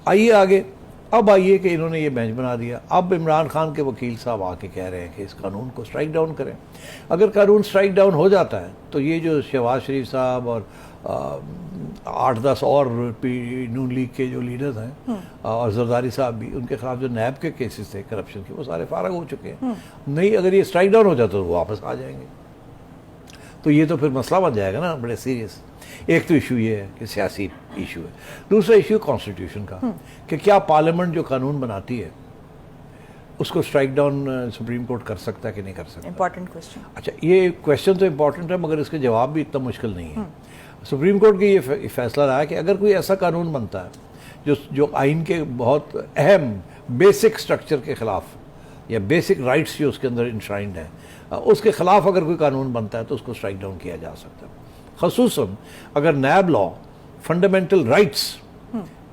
आइए आगे, अब आइए कि इन्होंने ये बेंच बना दिया। अब इमरान खान के वकील साहब आके कह रहे हैं कि इस कानून को स्ट्राइक डाउन करें। अगर कानून स्ट्राइक डाउन हो जाता है तो ये जो शहबाज शरीफ साहब और 8-10 और नून लीग के जो लीडर्स हैं और जरदारी साहब भी, उनके खिलाफ जो नैब के केसेस थे करप्शन के, वो सारे फारग हो चुके हैं। नहीं, अगर ये स्ट्राइक डाउन हो जाता तो वो वापस आ जाएंगे। तो ये तो फिर मसला बन जाएगा ना बड़े सीरियस। एक तो इशू ये है कि सियासी इशू है, दूसरा इशू कॉन्स्टिट्यूशन का कि क्या पार्लियामेंट जो कानून बनाती है उसको स्ट्राइक डाउन सुप्रीम कोर्ट कर सकता है कि नहीं कर सकता। Important question. अच्छा, ये क्वेश्चन तो इंपॉर्टेंट है मगर इसके जवाब भी इतना मुश्किल नहीं है। सुप्रीम कोर्ट की ये फैसला रहा है कि अगर कोई ऐसा कानून बनता है जो आइन के बहुत अहम बेसिक स्ट्रक्चर के खिलाफ या बेसिक राइट्स जो उसके अंदर इंश्राइंड है, उसके खिलाफ अगर कोई कानून बनता है तो उसको स्ट्राइक डाउन किया जा सकता है। खसूसन अगर नैब लॉ फंडामेंटल राइट्स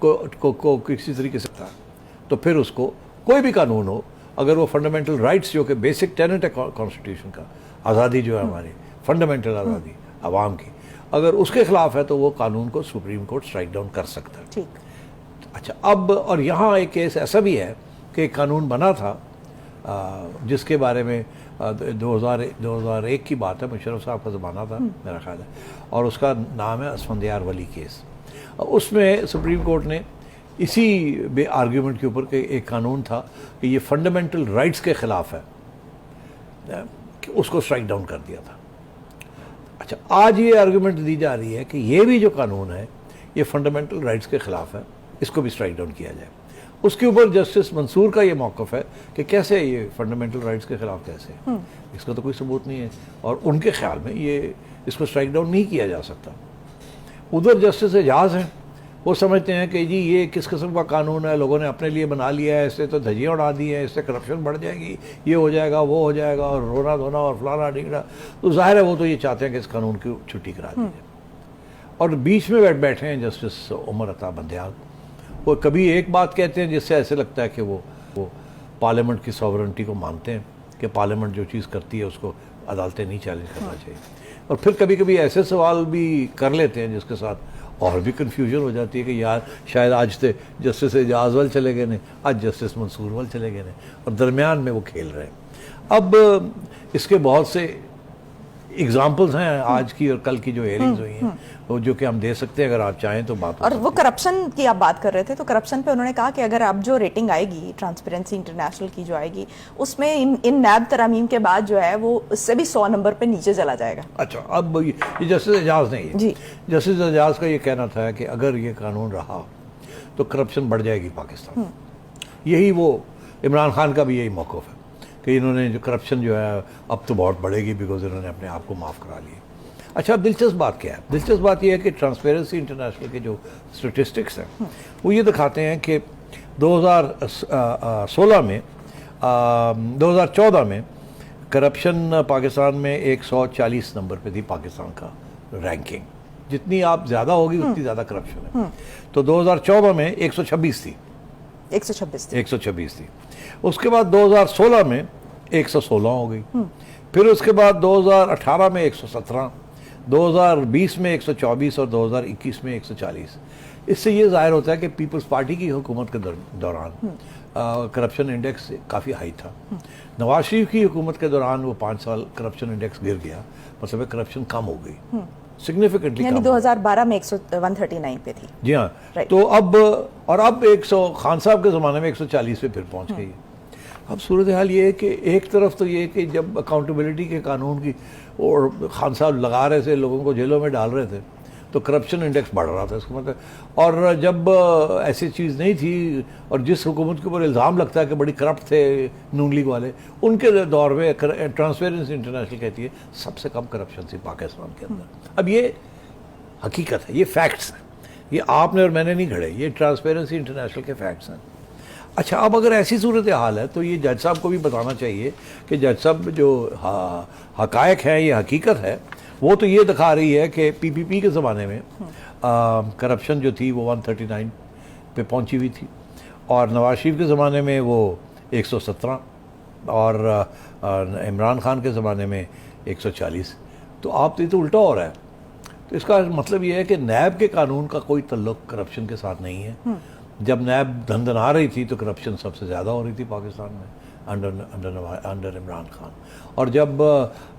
को किसी तरीके से था, तो फिर उसको कोई भी कानून हो, अगर वो फंडामेंटल राइट्स जो कि बेसिक टेनेट है कॉन्स्टिट्यूशन का, आज़ादी जो है हमारी फंडामेंटल आज़ादी आवाम की, अगर उसके खिलाफ है तो वो कानून को सुप्रीम कोर्ट स्ट्राइक डाउन कर सकता है। ठीक। अच्छा, अब और यहाँ एक केस ऐसा भी है कि एक कानून बना था जिसके बारे में 2001 की बात है, मुशर्रफ साहब का ज़माना था मेरा ख्याल है, और उसका नाम है असफंदियार वली केस। उसमें सुप्रीम कोर्ट ने इसी आर्ग्यूमेंट के ऊपर के एक कानून था कि ये फंडामेंटल राइट्स के ख़िलाफ़ है, कि उसको स्ट्राइक डाउन कर दिया था। अच्छा, आज ये आर्ग्यूमेंट दी जा रही है कि ये भी जो कानून है ये फंडामेंटल राइट्स के ख़िलाफ़ है, इसको भी स्ट्राइक डाउन किया जाए। उसके ऊपर जस्टिस मंसूर का ये मौक़िफ़ है कि कैसे ये फंडामेंटल राइट्स के ख़िलाफ़ कैसे, इसका तो कोई सबूत नहीं है, और उनके ख्याल में ये इसको स्ट्राइक डाउन नहीं किया जा सकता। उधर जस्टिस एजाज हैं, वो समझते हैं कि जी ये किस किस्म का कानून है, लोगों ने अपने लिए बना लिया है, इससे तो धज्जियाँ उड़ा दी हैं, इससे करप्शन बढ़ जाएगी, ये हो जाएगा वो हो जाएगा, और रोना धोना और फलाना ढिंगड़ा। तो जाहिर है वो तो ये चाहते हैं कि इस कानून की छुट्टी करा दी जाए। और बीच में बैठे हैं जस्टिस उमर अता बंदयाल, वो कभी एक बात कहते हैं जिससे ऐसे लगता है कि वो पार्लियामेंट की सॉवरेनिटी को मानते हैं कि पार्लियामेंट जो चीज़ करती है उसको अदालतें नहीं चैलेंज करना चाहिए, और फिर कभी कभी ऐसे सवाल भी कर लेते हैं जिसके साथ और भी कन्फ्यूजन हो जाती है कि यार शायद आज तो जस्टिस एजाज वल चले गए ने, आज जस्टिस मंसूर वल चले गए ने, और दरमियान में वो खेल रहे हैं। अब इसके बहुत से एग्जाम्पल्स हैं आज की और कल की जो हेयरिंग्स हुई हैं, वो जो कि हम दे सकते हैं अगर आप चाहें तो बात। और वो करप्शन की आप बात कर रहे थे, तो करप्शन पे उन्होंने कहा कि अगर आप जो रेटिंग आएगी ट्रांसपेरेंसी इंटरनेशनल की जो आएगी, उसमें इन नैब तरामीम के बाद जो है वो उससे भी 100 नंबर पे नीचे चला जाएगा। अच्छा, अब ये जस्टिस एजाज नहीं है जी, जस्टिस एजाज का ये कहना था कि अगर ये कानून रहा तो करप्शन बढ़ जाएगी पाकिस्तान। यही वो इमरान खान का भी यही मौक़िफ़ है कि इन्होंने जो करप्शन जो है अब तो बहुत बढ़ेगी बिकॉज इन्होंने अपने आप को माफ़ करा लिया। अच्छा, अब दिलचस्प बात क्या है? दिलचस्प बात यह है कि ट्रांसपेरेंसी इंटरनेशनल के जो स्टेटिस्टिक्स हैं वो ये दिखाते हैं कि 2016 में 2014 में करप्शन पाकिस्तान में 140 नंबर पे थी पाकिस्तान का रैंकिंग। जितनी आप ज़्यादा होगी उतनी ज़्यादा करप्शन है। तो 2014 में 126 थी, 126 थी। उसके बाद 2016 में 116 हो गई, फिर उसके बाद 2018 में 117, 2020 में 124 और 2021 में 140। इससे ये जाहिर होता है कि पीपल्स पार्टी की हुकूमत के दौरान करप्शन इंडेक्स काफ़ी हाई था। नवाज शरीफ की हुकूमत के दौरान वो 5 साल करप्शन इंडेक्स गिर गया, मतलब करप्शन कम हो गई सिग्निफिकेंटली, यानी 2012 में 139 पे थी। जी हाँ, तो अब 100 खान साहब के ज़माने में 140 पे फिर पहुंच गई। अब सूरत हाल ये है कि एक तरफ तो ये कि जब अकाउंटेबिलिटी के कानून की और खान साहब लगा रहे थे, लोगों को जेलों में डाल रहे थे, तो करप्शन इंडेक्स बढ़ रहा था इसका मतलब। और जब ऐसी चीज़ नहीं थी और जिस हुकूमत के ऊपर इल्ज़ाम लगता है कि बड़ी करप्ट थे नून लीग वाले, उनके दौर में ट्रांसपेरेंसी इंटरनेशनल कहती है सबसे कम करप्शन थी पाकिस्तान के अंदर। अब ये हकीकत है, ये फैक्ट्स हैं, ये आपने और मैंने नहीं घड़े, ये ट्रांसपेरेंसी इंटरनेशनल के फैक्ट्स हैं। अच्छा, अब अगर ऐसी सूरत हाल है तो ये जज साहब को भी बताना चाहिए कि जज साहब जो हकायक है, ये हकीकत है, वो तो ये दिखा रही है कि पीपीपी के ज़माने में करप्शन जो थी वो 139 पे पहुंची हुई थी, और नवाज शरीफ के ज़माने में वो 117, और इमरान खान के ज़माने में 140। तो आप ये तो उल्टा हो रहा है। तो इसका मतलब ये है कि नैब के कानून का कोई तल्लुक़ करप्शन के साथ नहीं है। जब नैब धंधना रही थी तो करप्शन सबसे ज़्यादा हो रही थी पाकिस्तान में अंडर इमरान खान। और जब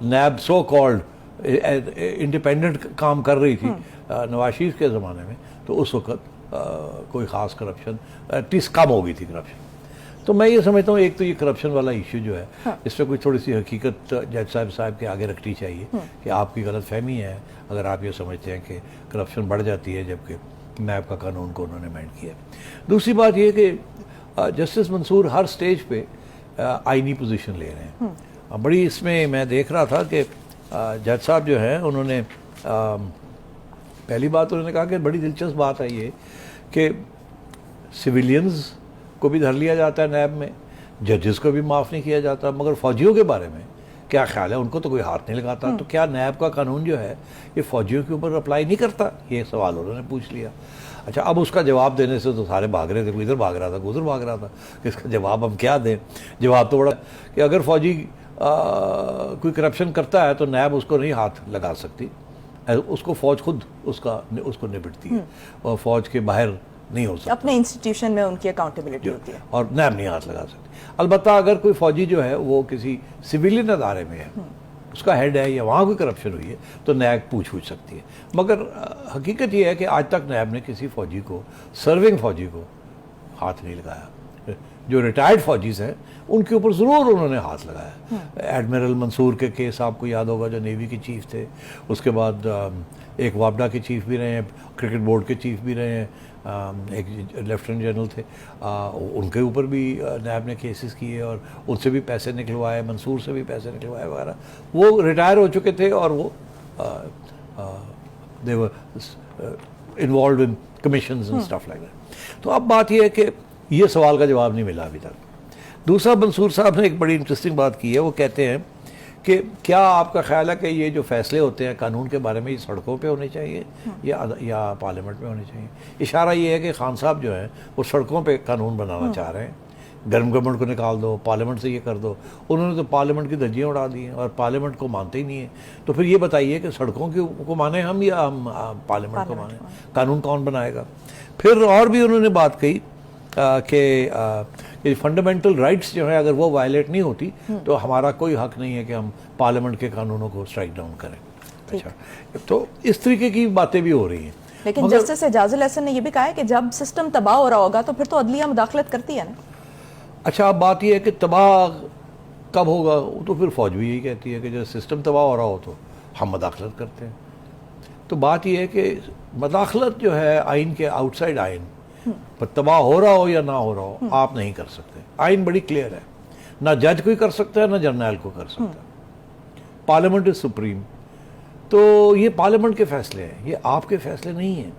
नैब सो कॉल्ड इंडिपेंडेंट काम कर रही थी नवाज शरीफ के ज़माने में, तो उस वक्त कोई ख़ास करप्शन एटलीस्ट कम हो गई थी करप्शन। तो मैं ये समझता हूँ एक तो ये करप्शन वाला इशू जो है, इस पर कोई थोड़ी सी हकीकत जज साहब के आगे रखनी चाहिए कि आपकी गलत फहमी है अगर आप ये समझते हैं कि करप्शन बढ़ जाती है जबकि नैब का कानून को उन्होंने अमेंड किया। दूसरी बात ये कि जस्टिस मंसूर हर स्टेज पे आईनी पोजीशन ले रहे हैं। बड़ी इसमें मैं देख रहा था कि जज साहब जो हैं उन्होंने पहली बात उन्होंने कहा कि बड़ी दिलचस्प बात है ये कि सिविलियंस को भी धर लिया जाता है नैब में, जजेस को भी माफ़ नहीं किया जाता, मगर फ़ौजियों के बारे में क्या ख्याल है? उनको तो कोई हाथ नहीं लगाता। तो क्या नैब का कानून जो है ये फ़ौजियों के ऊपर अप्लाई नहीं करता? ये सवाल उन्होंने पूछ लिया। अच्छा, अब उसका जवाब देने से तो सारे भाग रहे थे, कोई इधर भाग रहा था, कोई उधर भाग रहा था कि इसका जवाब हम क्या दें। जवाब तो बड़ा कि अगर फ़ौजी कोई करप्शन करता है तो नैब उसको नहीं हाथ लगा सकती, उसको फ़ौज खुद उसको निपटती है और फ़ौज के बाहर नहीं हो सकता। अपने इंस्टीट्यूशन में उनकी अकाउंटेबिलिटी होती है और नैब नहीं हाथ लगा सकती। अलबत्ता अगर कोई फ़ौजी जो है वो किसी सिविलियन अदारे में है, उसका हेड है या वहाँ कोई करप्शन हुई है तो नैब पूछ सकती है। मगर हकीकत ये है कि आज तक नैब ने किसी फ़ौजी को, सर्विंग फ़ौजी को हाथ नहीं लगाया। जो रिटायर्ड फ़ौजीज़ हैं उनके ऊपर ज़रूर उन्होंने हाथ लगाया। एडमिरल मंसूर के केस आपको याद होगा, जो नेवी के चीफ़ थे, उसके बाद एक वापडा के चीफ़ भी रहे हैं, क्रिकेट बोर्ड के चीफ़ भी रहे हैं, एक लेफ्टिनेंट जनरल थे, उनके ऊपर भी नैब ने केसेस किए और उनसे भी पैसे निकलवाए, मंसूर से भी पैसे निकलवाए वगैरह। वो रिटायर हो चुके थे और वो they were involved in commissions and stuff like that. तो अब बात ये है कि ये सवाल का जवाब नहीं मिला अभी तक। दूसरा, मंसूर साहब ने एक बड़ी इंटरेस्टिंग बात की है। वो कहते हैं कि क्या आपका ख्याल है कि ये जो फैसले होते हैं कानून के बारे में, ये सड़कों पे होने चाहिए या पार्लियामेंट में होने चाहिए? इशारा ये है कि खान साहब जो हैं वो सड़कों पे कानून बनाना चाह रहे हैं, गर्म गवर्नमेंट को निकाल दो, पार्लियामेंट से ये कर दो। उन्होंने तो पार्लियामेंट की धज्जियाँ उड़ा दी हैं और पार्लियामेंट को मानते ही नहीं है। तो फिर ये बताइए कि सड़कों को माने हम या हम पार्लियामेंट को माने? कानून कौन बनाएगा? फिर और भी उन्होंने बात कही कि फंडामेंटल राइट्स जो है अगर वो वायलेट नहीं होती तो हमारा कोई हक नहीं है कि हम पार्लियामेंट के कानूनों को स्ट्राइक डाउन करें। अच्छा, तो इस तरीके की बातें भी हो रही हैं। लेकिन जस्टिस एजाजुल हसन ने यह भी कहा है कि जब सिस्टम तबाह हो रहा होगा तो फिर तो अदलिया मुदाखलत करती है ना। अच्छा, अब बात यह है कि तबाह कब होगा, तो फिर फौज भी यही कहती है कि जब सिस्टम तबाह हो रहा हो तो हम मुदाखलत करते हैं। तो बात यह है कि मुदाखलत जो है आइन के आउटसाइड आइन पर तबाह हो रहा हो या ना हो रहा हो आप नहीं कर सकते। आइन बड़ी क्लियर है, ना जज कोई कर सकता है ना जर्नैल को कर सकता है। Parliament is supreme. तो ये पार्लियामेंट के फैसले हैं, ये आपके फैसले नहीं हैं।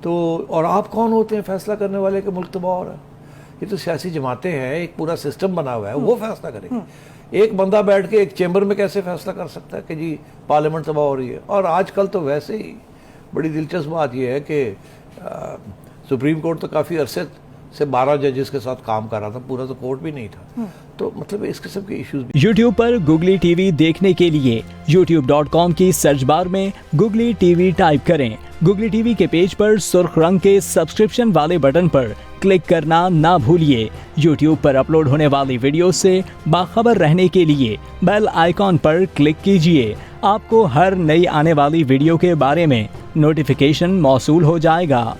तो और आप कौन होते हैं फैसला करने वाले कि मुल्क तबाह हो रहा है? ये तो सियासी जमातें हैं, एक पूरा सिस्टम बना हुआ है, वो फैसला करेंगे। एक बंदा बैठ के एक चैम्बर में कैसे फैसला कर सकता है कि जी पार्लियामेंट तबाह हो रही है? और आजकल तो वैसे ही बड़ी दिलचस्प बात यह है कि सुप्रीम कोर्ट तो काफ़ी अरसे से 12 जजेस के साथ काम कर रहा था, पूरा तो कोर्ट भी नहीं था। तो मतलब इस किस्म के इश्यूज भी। YouTube पर गुगली टीवी देखने के लिए youtube.com की सर्च बार में गुगली टीवी टाइप करें। गुगली टीवी के पेज पर सुर्ख रंग के सब्सक्रिप्शन वाले बटन पर क्लिक करना ना भूलिए। YouTube पर अपलोड होने वाली वीडियो से बाखबर रहने के लिए बेल आइकॉन पर क्लिक कीजिए। आपको हर नई आने वाली वीडियो के बारे में नोटिफिकेशन मौसूल हो जाएगा।